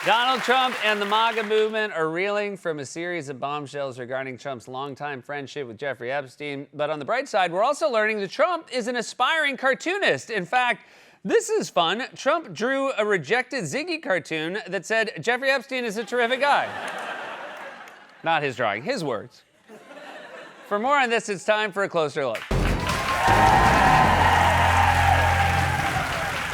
Donald Trump and the MAGA movement are reeling from a series of bombshells regarding Trump's longtime friendship with Jeffrey Epstein. But on the bright side, we're also learning that Trump is an aspiring cartoonist. In fact, this is fun. Trump drew a rejected Ziggy cartoon that said, Jeffrey Epstein is a terrific guy. Not his drawing, his words. For more on this, it's time for a closer look.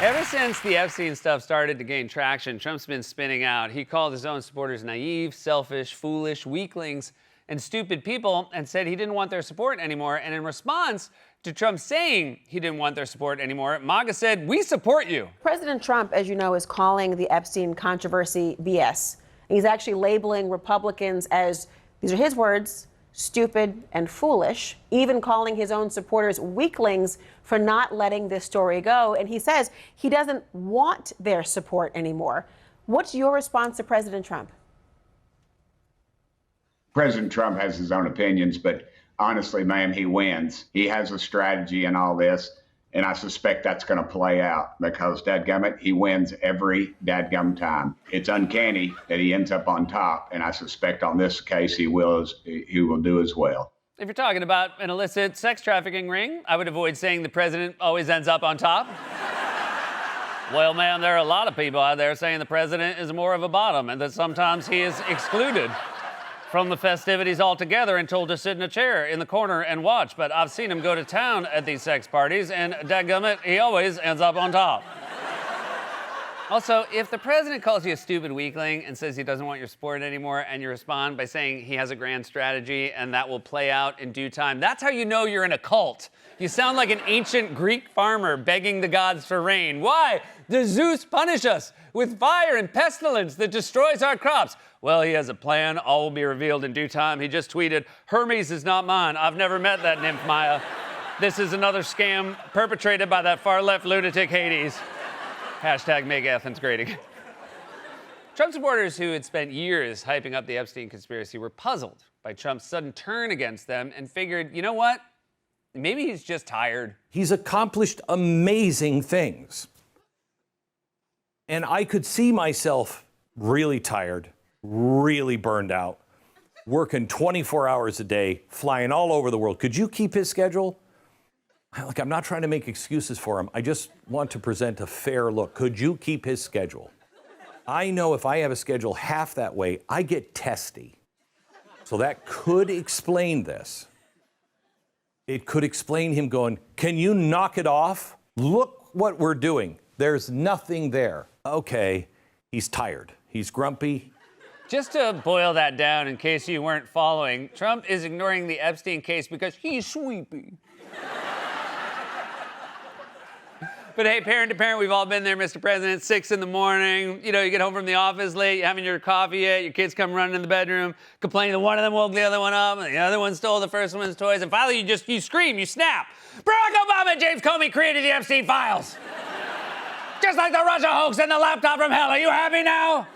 Ever since the Epstein stuff started to gain traction, Trump's been spinning out. He called his own supporters naive, selfish, foolish, weaklings, and stupid people, and said he didn't want their support anymore. And in response to Trump saying he didn't want their support anymore, MAGA said, we support you. President Trump, as you know, is calling the Epstein controversy BS. He's actually labeling Republicans as, these are his words, stupid and foolish, even calling his own supporters weaklings for not letting this story go. And he says he doesn't want their support anymore. What's your response to President Trump? President Trump has his own opinions, but honestly, ma'am, he wins. He has a strategy in all this, and I suspect that's going to play out because, dadgummit, he wins every dadgum time. It's uncanny that he ends up on top, and I suspect on this case he will do as well. If you're talking about an illicit sex trafficking ring, I would avoid saying the president always ends up on top. Well, ma'am, there are a lot of people out there saying the president is more of a bottom and that sometimes he is excluded from the festivities altogether and told to sit in a chair in the corner and watch. But I've seen him go to town at these sex parties, and dadgummit, he always ends up on top. Also, if the president calls you a stupid weakling and says he doesn't want your support anymore, and you respond by saying he has a grand strategy and that will play out in due time, that's how you know you're in a cult. You sound like an ancient Greek farmer begging the gods for rain. Why does Zeus punish us with fire and pestilence that destroys our crops? Well, he has a plan. All will be revealed in due time. He just tweeted, Hermes is not mine. I've never met that nymph, Maya. This is another scam perpetrated by that far-left lunatic Hades. Hashtag make Athens great again. Trump supporters who had spent years hyping up the Epstein conspiracy were puzzled by Trump's sudden turn against them and figured, you know what? Maybe he's just tired. He's accomplished amazing things. And I could see myself really tired, really burned out, working 24 hours a day, flying all over the world. Could you keep his schedule? Like, I'm not trying to make excuses for him. I just want to present a fair look. Could you keep his schedule? I know if I have a schedule half that way, I get testy. So that could explain this. It could explain him going, can you knock it off? Look what we're doing. There's nothing there. Okay, he's tired. He's grumpy. Just to boil that down in case you weren't following, Trump is ignoring the Epstein case because he's sleepy. But hey, parent to parent, we've all been there, Mr. President, 6 in the morning. You know, you get home from the office late, you haven't your coffee yet, your kids come running in the bedroom, complaining that one of them woke the other one up, and the other one stole the first one's toys, and finally you scream, you snap. Barack Obama and James Comey created the Epstein files. Just like the Russia hoax and the laptop from hell. Are you happy now?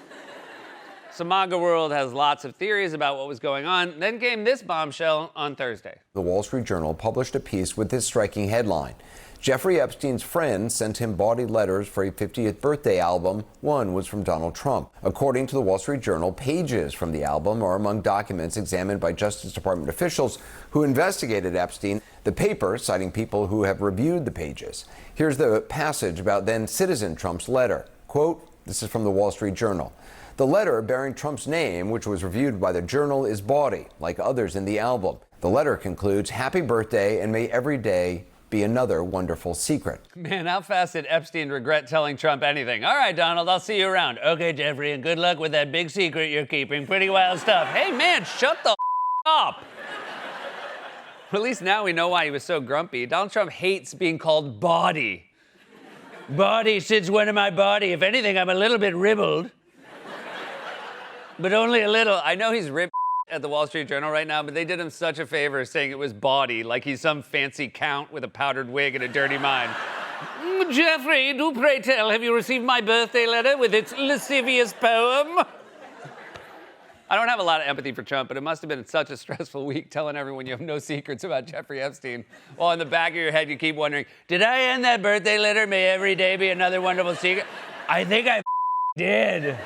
So MAGA World has lots of theories about what was going on. Then came this bombshell on Thursday. The Wall Street Journal published a piece with this striking headline. Jeffrey Epstein's friends sent him bawdy letters for a 50th birthday album. One was from Donald Trump. According to the Wall Street Journal, pages from the album are among documents examined by Justice Department officials who investigated Epstein, the paper citing people who have reviewed the pages. Here's the passage about then-citizen Trump's letter. Quote, this is from the Wall Street Journal. The letter bearing Trump's name, which was reviewed by the Journal, is bawdy, like others in the album. The letter concludes, happy birthday, and may every day be another wonderful secret. Man, how fast did Epstein regret telling Trump anything? All right, Donald, I'll see you around. Okay, Jeffrey, and good luck with that big secret you're keeping. Pretty wild stuff. Hey, man, shut the up. At least now we know why he was so grumpy. Donald Trump hates being called bawdy. Bawdy sits one in my body. If anything, I'm a little bit ribbled. But only a little. I know he's ripped at the Wall Street Journal right now, but they did him such a favor saying it was bawdy, like he's some fancy count with a powdered wig and a dirty mind. Jeffrey, do pray tell, have you received my birthday letter with its lascivious poem? I don't have a lot of empathy for Trump, but it must have been such a stressful week telling everyone you have no secrets about Jeffrey Epstein. While in the back of your head, you keep wondering, did I end that birthday letter? May every day be another wonderful secret. I think I did.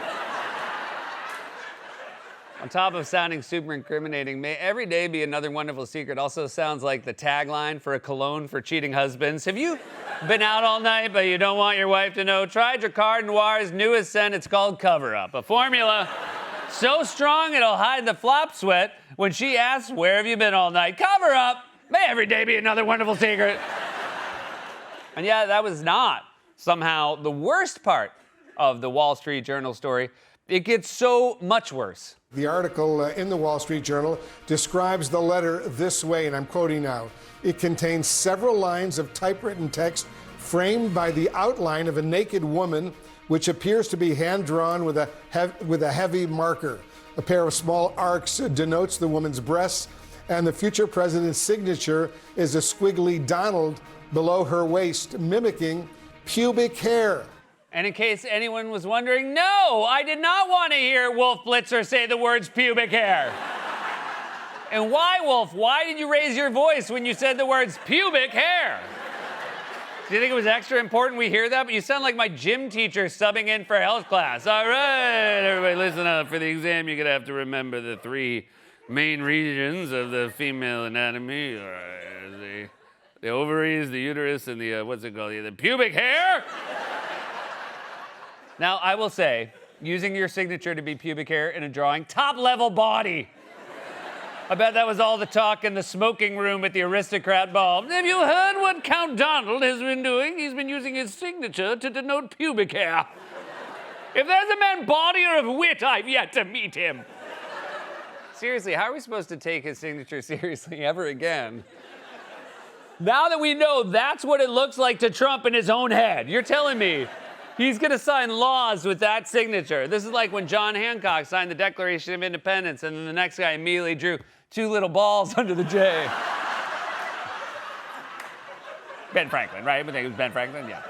On top of sounding super incriminating, may every day be another wonderful secret also sounds like the tagline for a cologne for cheating husbands. Have you been out all night, but you don't want your wife to know? Try Drakkar Noir's newest scent. It's called Cover Up, a formula so strong it'll hide the flop sweat when she asks, where have you been all night? Cover Up. May every day be another wonderful secret. And yeah, that was not somehow the worst part of the Wall Street Journal story. It gets so much worse. The article in the Wall Street Journal describes the letter this way, and I'm quoting now. It contains several lines of typewritten text framed by the outline of a naked woman, which appears to be hand-drawn with a heavy marker. A pair of small arcs denotes the woman's breasts, and the future president's signature is a squiggly Donald below her waist, mimicking pubic hair. And in case anyone was wondering, no, I did not want to hear Wolf Blitzer say the words pubic hair. And why, Wolf? Why did you raise your voice when you said the words pubic hair? Do you think it was extra important we hear that? But you sound like my gym teacher subbing in for health class. All right, everybody listen up. For the exam, you're going to have to remember the 3 main regions of the female anatomy. All right, the ovaries, the uterus, and the, what's it called? The pubic hair? Now, I will say, using your signature to be pubic hair in a drawing, top-level body. I bet that was all the talk in the smoking room at the aristocrat ball. Have you heard what Count Donald has been doing? He's been using his signature to denote pubic hair. If there's a man bodier of wit, I've yet to meet him. Seriously, how are we supposed to take his signature seriously ever again? Now that we know that's what it looks like to Trump in his own head, you're telling me he's going to sign laws with that signature. This is like when John Hancock signed the Declaration of Independence and then the next guy immediately drew 2 little balls under the J. Ben Franklin, right? I think it was Ben Franklin, yeah.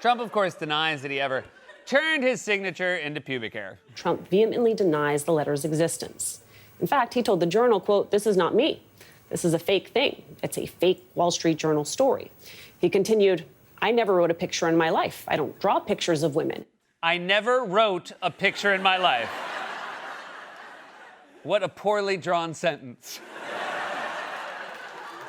Trump, of course, denies that he ever turned his signature into pubic hair. Trump vehemently denies the letter's existence. In fact, he told the Journal, quote, "This is not me. This is a fake thing. It's a fake Wall Street Journal story." He continued, "I never wrote a picture in my life. I don't draw pictures of women." I never wrote a picture in my life. What a poorly drawn sentence.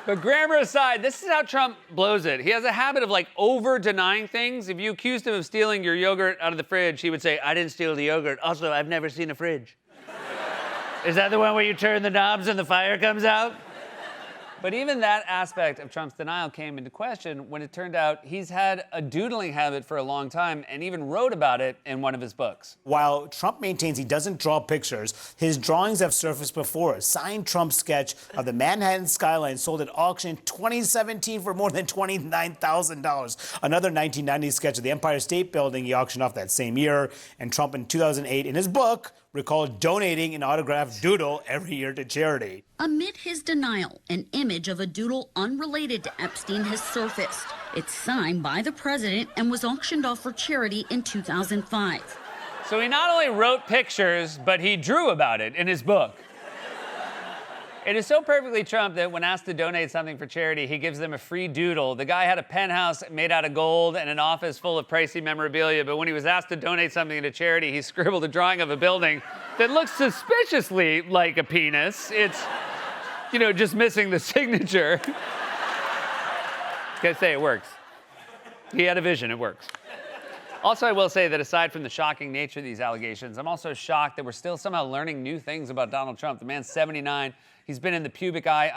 But grammar aside, this is how Trump blows it. He has a habit of over-denying things. If you accused him of stealing your yogurt out of the fridge, he would say, "I didn't steal the yogurt. Also, I've never seen a fridge." Is that the one where you turn the knobs and the fire comes out? But even that aspect of Trump's denial came into question when it turned out he's had a doodling habit for a long time and even wrote about it in one of his books. While Trump maintains he doesn't draw pictures, his drawings have surfaced before. A signed Trump sketch of the Manhattan skyline sold at auction in 2017 for more than $29,000. Another 1990 sketch of the Empire State Building he auctioned off that same year. And Trump in 2008, in his book, recalled donating an autographed doodle every year to charity. Amid his denial, an image of a doodle unrelated to Epstein has surfaced. It's signed by the president and was auctioned off for charity in 2005. So he not only wrote pictures, but he drew about it in his book. It is so perfectly Trump that when asked to donate something for charity, he gives them a free doodle. The guy had a penthouse made out of gold and an office full of pricey memorabilia, but when he was asked to donate something to charity, he scribbled a drawing of a building that looks suspiciously like a penis. It's, just missing the signature. Gotta say, it works. He had a vision, it works. Also, I will say that aside from the shocking nature of these allegations, I'm also shocked that we're still somehow learning new things about Donald Trump. The man's 79. He's been in the public eye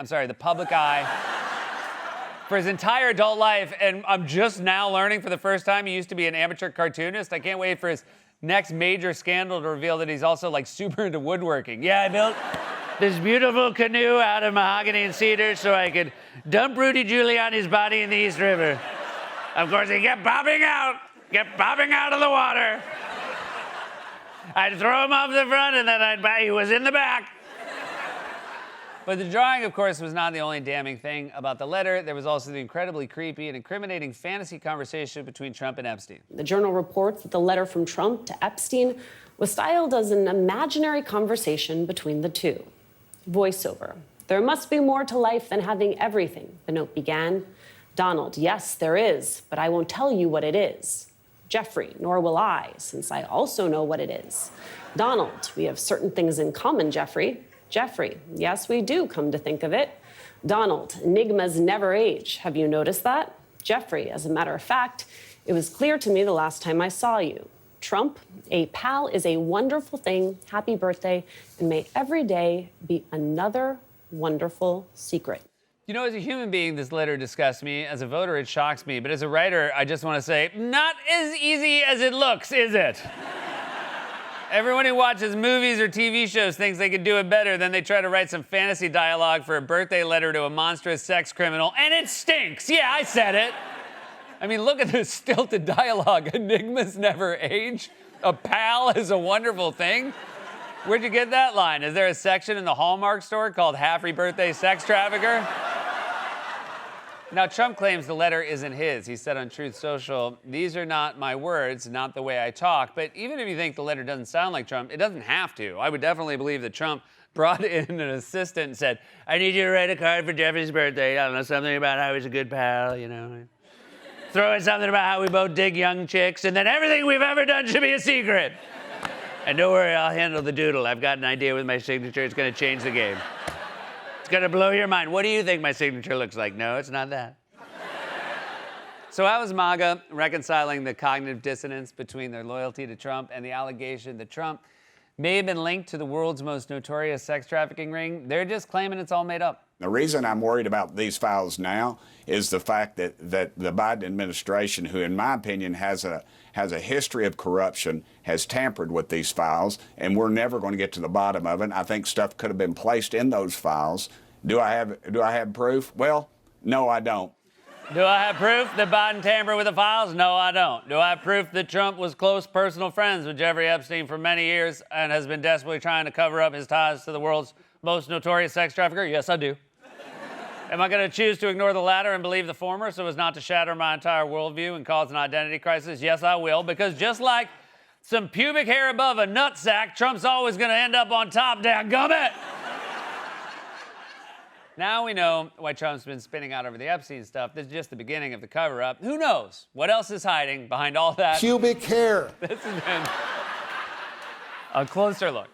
for his entire adult life, and I'm just now learning for the first time he used to be an amateur cartoonist. I can't wait for his next major scandal to reveal that he's also super into woodworking. Yeah, I built this beautiful canoe out of mahogany and cedar so I could dump Rudy Giuliani's body in the East River. Of course, he kept popping out of the water. I'd throw him off the front, and then he was in the back. But the drawing, of course, was not the only damning thing about the letter. There was also the incredibly creepy and incriminating fantasy conversation between Trump and Epstein. The Journal reports that the letter from Trump to Epstein was styled as an imaginary conversation between the two. Voiceover. "There must be more to life than having everything," the note began. "Donald, yes, there is, but I won't tell you what it is." Jeffrey, nor will I, since I also know what it is. Donald, we have certain things in common, Jeffrey. Jeffrey, yes, we do, come to think of it. Donald, enigmas never age. Have you noticed that? Jeffrey, as a matter of fact, it was clear to me the last time I saw you. Trump, a pal is a wonderful thing. Happy birthday, and may every day be another wonderful secret. You know, as a human being, this letter disgusts me. As a voter, it shocks me. But as a writer, I just want to say, not as easy as it looks, is it? Everyone who watches movies or TV shows thinks they can do it better. Then they try to write some fantasy dialogue for a birthday letter to a monstrous sex criminal, and it stinks. Yeah, I said it. I mean, look at this stilted dialogue. Enigmas never age. A pal is a wonderful thing. Where'd you get that line? Is there a section in the Hallmark store called Happy Birthday Sex Trafficker? Now, Trump claims the letter isn't his. He said on Truth Social, "These are not my words, not the way I talk." But even if you think the letter doesn't sound like Trump, it doesn't have to. I would definitely believe that Trump brought in an assistant and said, "I need you to write a card for Jeffrey's birthday. I don't know, something about how he's a good pal, you know. Throw in something about how we both dig young chicks, and then everything we've ever done should be a secret. And don't worry, I'll handle the doodle. I've got an idea with my signature. It's going to change the game. It's going to blow your mind. What do you think my signature looks like?" No, it's not that. So how is MAGA reconciling the cognitive dissonance between their loyalty to Trump and the allegation that Trump may have been linked to the world's most notorious sex trafficking ring? They're just claiming it's all made up. The reason I'm worried about these files now is the fact that the Biden administration, who in my opinion has a history of corruption, has tampered with these files, and we're never going to get to the bottom of it. I think stuff could have been placed in those files. Do I have proof? Well, no, I don't. Do I have proof that Biden tampered with the files? No, I don't. Do I have proof that Trump was close personal friends with Jeffrey Epstein for many years and has been desperately trying to cover up his ties to the world's most notorious sex trafficker? Yes, I do. Am I going to choose to ignore the latter and believe the former so as not to shatter my entire worldview and cause an identity crisis? Yes, I will, because just like some pubic hair above a nutsack, Trump's always going to end up on top, dadgummit! Now we know why Trump's been spinning out over the Epstein stuff. This is just the beginning of the cover-up. Who knows what else is hiding behind all that? Pubic hair. This has been a closer look.